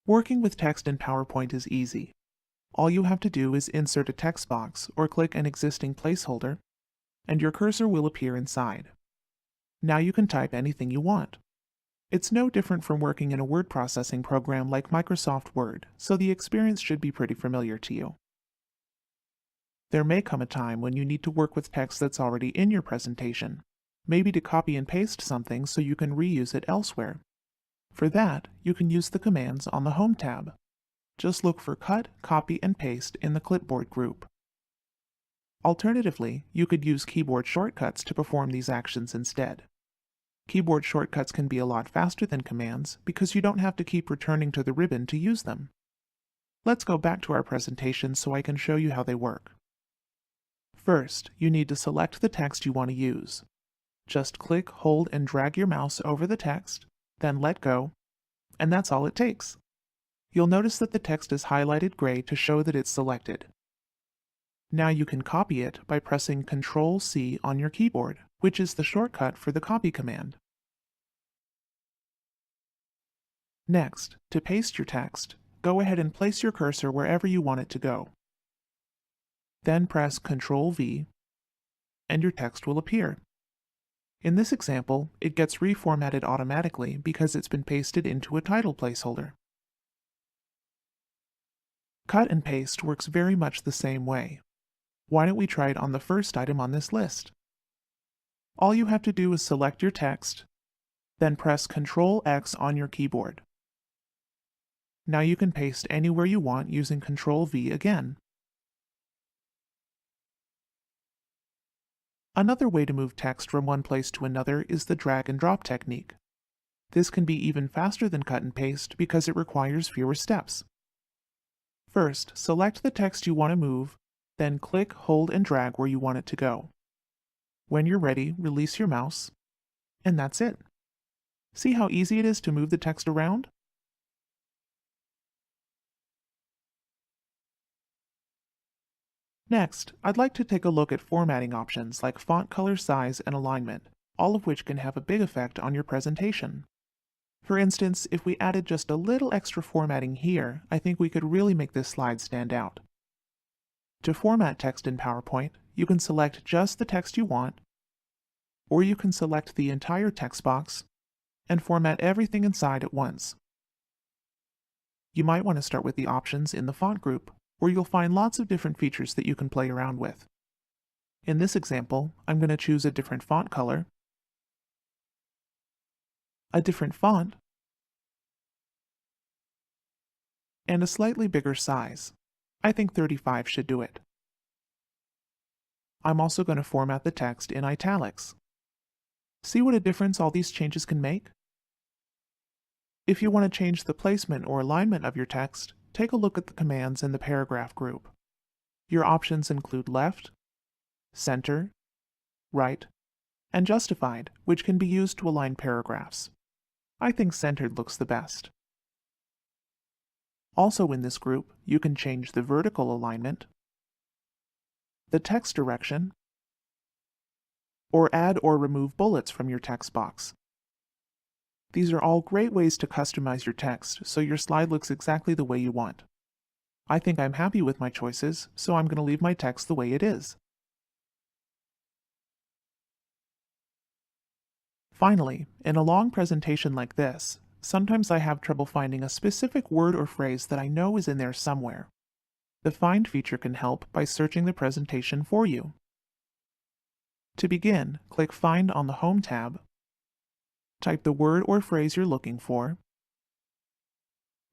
Working with text in PowerPoint is easy. All you have to do is insert a text box or click an existing placeholder, and your cursor will appear inside. Now you can type anything you want. It's no different from working in a word processing program like Microsoft Word, so the experience should be pretty familiar to you. There may come a time when you need to work with text that's already in your presentation, maybe to copy and paste something so you can reuse it elsewhere. For that, you can use the commands on the Home tab. Just look for Cut, Copy, and Paste in the Clipboard group. Alternatively, you could use keyboard shortcuts to perform these actions instead. Keyboard shortcuts can be a lot faster than commands because you don't have to keep returning to the ribbon to use them. Let's go back to our presentation so I can show you how they work. First, you need to select the text you want to use. Just click, hold, and drag your mouse over the text, then let go, and that's all it takes. You'll notice that the text is highlighted gray to show that it's selected. Now you can copy it by pressing Ctrl-C on your keyboard, which is the shortcut for the copy command. Next, to paste your text, go ahead and place your cursor wherever you want it to go. Then press Ctrl-V, and your text will appear. In this example, it gets reformatted automatically because it's been pasted into a title placeholder. Cut and paste works very much the same way. Why don't we try it on the first item on this list? All you have to do is select your text, then press Ctrl-X on your keyboard. Now you can paste anywhere you want using Ctrl-V again. Another way to move text from one place to another is the drag and drop technique. This can be even faster than cut and paste because it requires fewer steps. First, select the text you want to move, then click, hold, and drag where you want it to go. When you're ready, release your mouse, and that's it. See how easy it is to move the text around? Next, I'd like to take a look at formatting options like font color size and alignment, all of which can have a big effect on your presentation. For instance, if we added just a little extra formatting here, I think we could really make this slide stand out. To format text in PowerPoint, you can select just the text you want, or you can select the entire text box and format everything inside at once. You might want to start with the options in the font group, where you'll find lots of different features that you can play around with. In this example, I'm going to choose a different font color, a different font, and a slightly bigger size. I think 35 should do it. I'm also going to format the text in italics. See what a difference all these changes can make? If you want to change the placement or alignment of your text, take a look at the commands in the paragraph group. Your options include left, center, right, and justified, which can be used to align paragraphs. I think centered looks the best. Also in this group, you can change the vertical alignment, the text direction, or add or remove bullets from your text box. These are all great ways to customize your text so your slide looks exactly the way you want. I think I'm happy with my choices, so I'm going to leave my text the way it is. Finally, in a long presentation like this, sometimes I have trouble finding a specific word or phrase that I know is in there somewhere. The Find feature can help by searching the presentation for you. To begin, click Find on the Home tab, type the word or phrase you're looking for,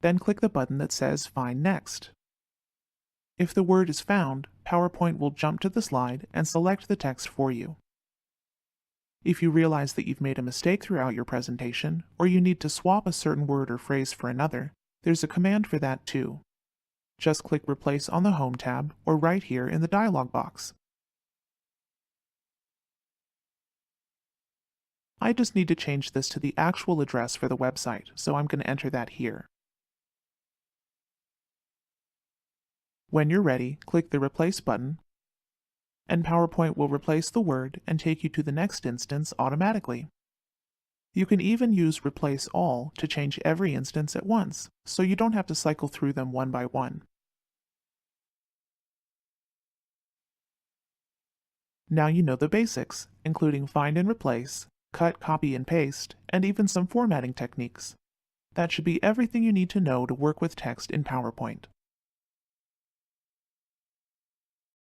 then click the button that says Find Next. If the word is found, PowerPoint will jump to the slide and select the text for you. If you realize that you've made a mistake throughout your presentation, or you need to swap a certain word or phrase for another, there's a command for that too. Just click Replace on the Home tab, or right here in the dialog box. I just need to change this to the actual address for the website, so I'm going to enter that here. When you're ready, click the Replace button, and PowerPoint will replace the word and take you to the next instance automatically. You can even use Replace All to change every instance at once, so you don't have to cycle through them one by one. Now you know the basics, including find and replace, cut, copy, and paste, and even some formatting techniques. That should be everything you need to know to work with text in PowerPoint.